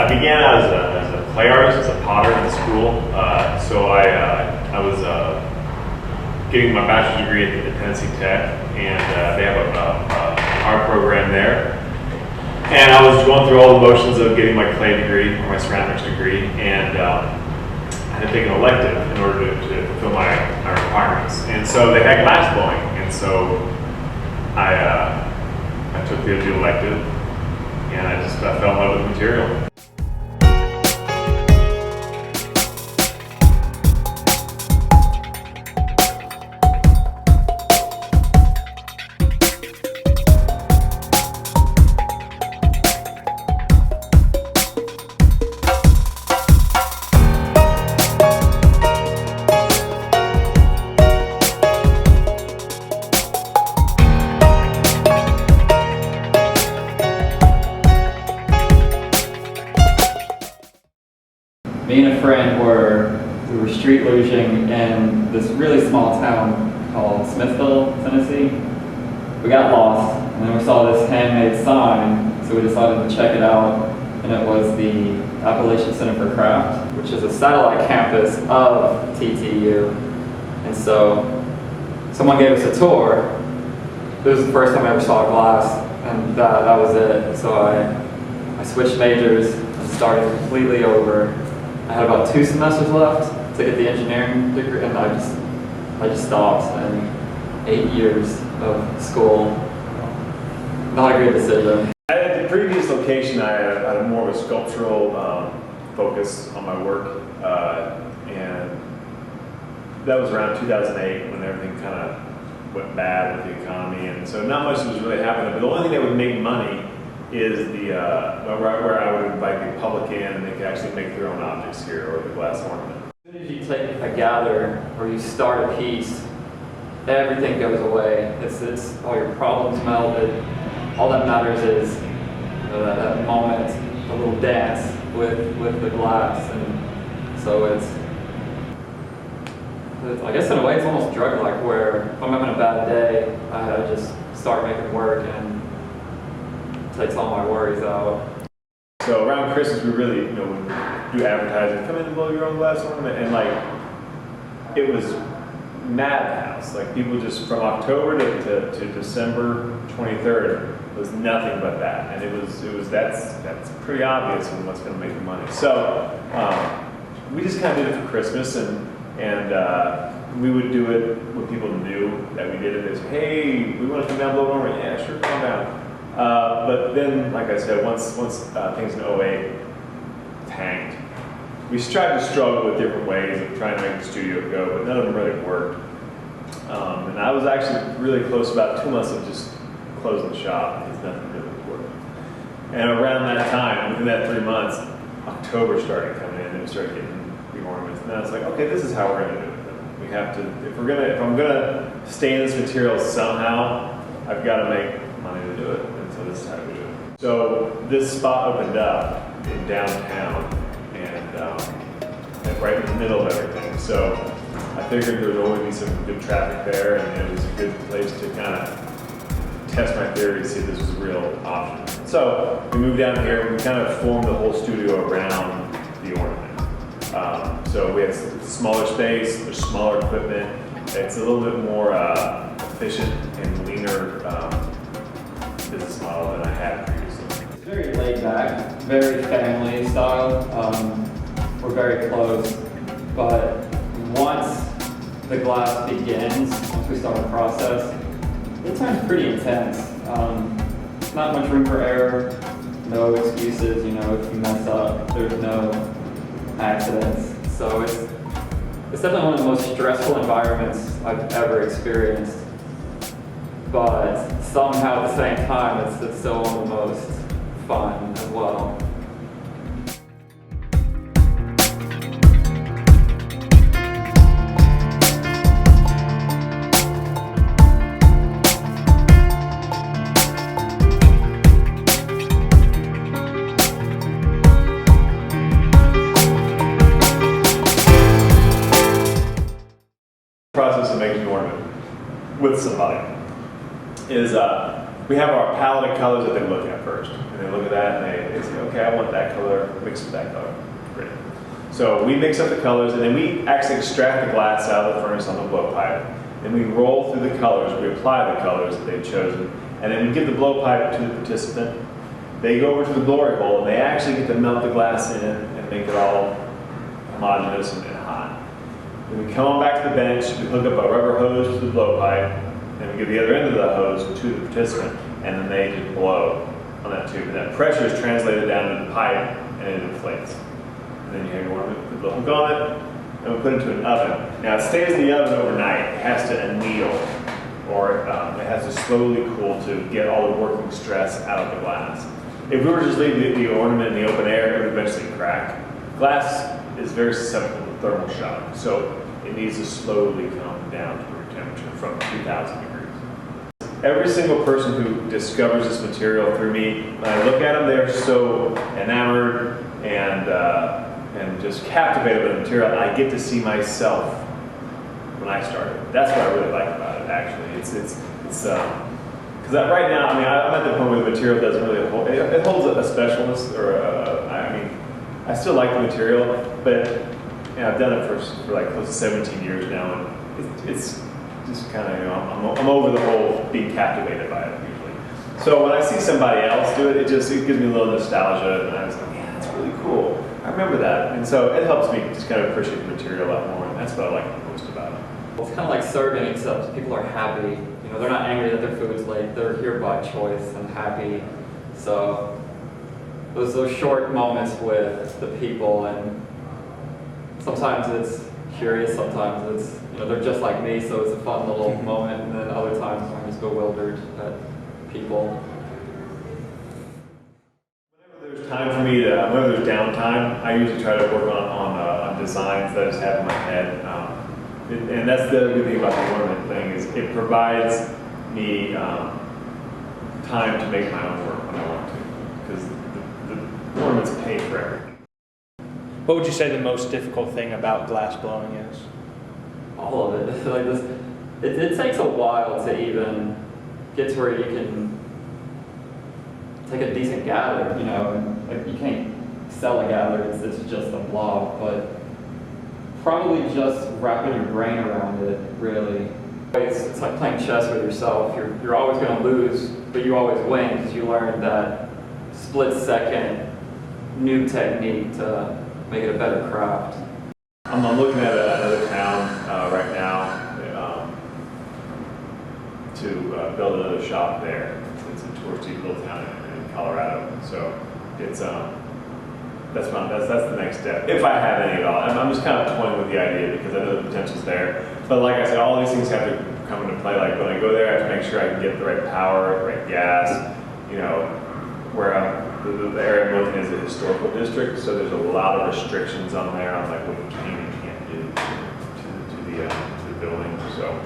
began as a clay artist, as a potter in school. So I was getting my bachelor's degree at Tennessee Tech, and they have an art program there. And I was going through all the motions of getting my clay degree or my ceramics degree, and I had to take an elective in order to fulfill my requirements. And so they had glass blowing, and so I took the elective, and I fell in love with the material. Me and a friend we were street luging in this really small town called Smithville, Tennessee. We got lost, and then we saw this handmade sign, so we decided to check it out, and it was the Appalachian Center for Craft, which is a satellite campus of TTU. And so someone gave us a tour. This was the first time I ever saw glass, and that was it. So I switched majors and started completely over. I had about 2 semesters left to get the engineering degree, and I just stopped. And 8 years of school, not a great decision. At the previous location, I had more of a sculptural focus on my work, and that was around 2008 when everything kind of went bad with the economy, and so not much was really happening. But the only thing that would make money is where I would invite the public in, and they could actually make their own objects here, or the glass ornament. As soon as you take a gather or you start a piece, everything goes away. It's all your problems melted. All that matters is that moment, a little dance with the glass, and so it's I guess in a way it's almost drug-like, where if I'm having a bad day, I just start making work and takes all my worries out. So around Christmas, we really, would do advertising. Come in and blow your own glass ornament, and it was madhouse. Like people just from October to December 23rd was nothing but that, and that's pretty obvious on what's going to make the money. So we just kind of did it for Christmas, and we would do it when people knew that we did it. They said, "Hey, we want to come down and blow an ornament." Yeah, sure, come down. But then, like I said, once things in 08 tanked, we tried to struggle with different ways of trying to make the studio go, but none of them really worked. And I was actually really close, about 2 months of just closing the shop because nothing really worked. And around that time, within that 3 months, October started coming in, and we started getting the ornaments. And I was like, okay, this is how we're going to do it. We have to, if I'm gonna stay in this material somehow, I've got to make money to do it. So this is how we do it. So this spot opened up in downtown, and right in the middle of everything. So I figured there would always be some good traffic there, and it was a good place to kind of test my theory to see if this was a real option. So we moved down here, and we kind of formed the whole studio around the ornament. So we have smaller space, there's smaller equipment. It's a little bit more efficient and leaner business model than I had previously. It's very laid back, very family style. We're very close, but once the glass begins, once we start the process, it turns pretty intense. Not much room for error, no excuses. If you mess up, there's no accidents. So it's definitely one of the most stressful environments I've ever experienced. But somehow at the same time, it's still one of the most fun as well. Process of making an ornament with somebody is we have our palette of colors that they look at first. And they look at that and they say, okay, I want that color, mix with that color. Great. So we mix up the colors and then we actually extract the glass out of the furnace on the blowpipe. Then we roll through the colors, we apply the colors that they've chosen, and then we give the blowpipe to the participant. They go over to the glory hole and they actually get to melt the glass in and make it all homogeneous and hot. Then we come on back to the bench, we hook up a rubber hose to the blowpipe, and we give the other end of the hose to the participant, and then they just blow on that tube. And that pressure is translated down to the pipe and it inflates. And then you hang on, put the hook on it, and we put it into an oven. Now it stays in the oven overnight. It has to anneal, or it has to slowly cool to get all the working stress out of the glass. If we were just leaving the ornament in the open air, it would eventually crack. Glass is very susceptible to thermal shock, so it needs to slowly come down to room temperature from 2,000 degrees. Every single person who discovers this material through me, when I look at them, they're so enamored and just captivated by the material. I get to see myself when I started. That's what I really like about it, actually. It's because right now, I mean, I'm at the point where the material doesn't really hold, it holds a specialness, or I still like the material, but you know, I've done it for like close to 17 years now, and it's just kind of, you know, I'm over the whole being captivated by it usually. So when I see somebody else do it, it gives me a little nostalgia, and I was like, yeah, that's really cool. I remember that, and so it helps me just kind of appreciate the material a lot more, and that's what I like most about it. It's kind of like serving, except people are happy. You know, they're not angry that their food's late. They're here by choice and happy. So those short moments with the people, and sometimes it's curious, sometimes it's, you know, they're just like me, so it's a fun little moment, and then other times I'm just bewildered at people. Whenever there's time for me to, whenever there's downtime, I usually try to work on designs that I just have in my head. And that's the other good thing about the ornament thing, is it provides me time to make my own work when I want to, because the ornaments pay for everything. What would you say the most difficult thing about glass blowing is? All of it. Like this, it takes a while to even get to where you can take a decent gather, you know, and like you can't sell a gather, it's just a blob, but probably just wrapping your brain around it, really. It's like playing chess with yourself. You're always going to lose, but you always win because you learn that split-second new technique to make it a better craft. I'm looking at another town right now to build another shop there. It's a touristy little town in Colorado, so it's that's the next step. If I have any at all, I'm just kind of toying with the idea because I know the potential's there. But like I said, all these things have to come into play. Like when I go there, I have to make sure I can get the right power, the right gas. You know, where the area I'm looking is a historical district, so there's a lot of restrictions on there on like what you can and can't do to the building. So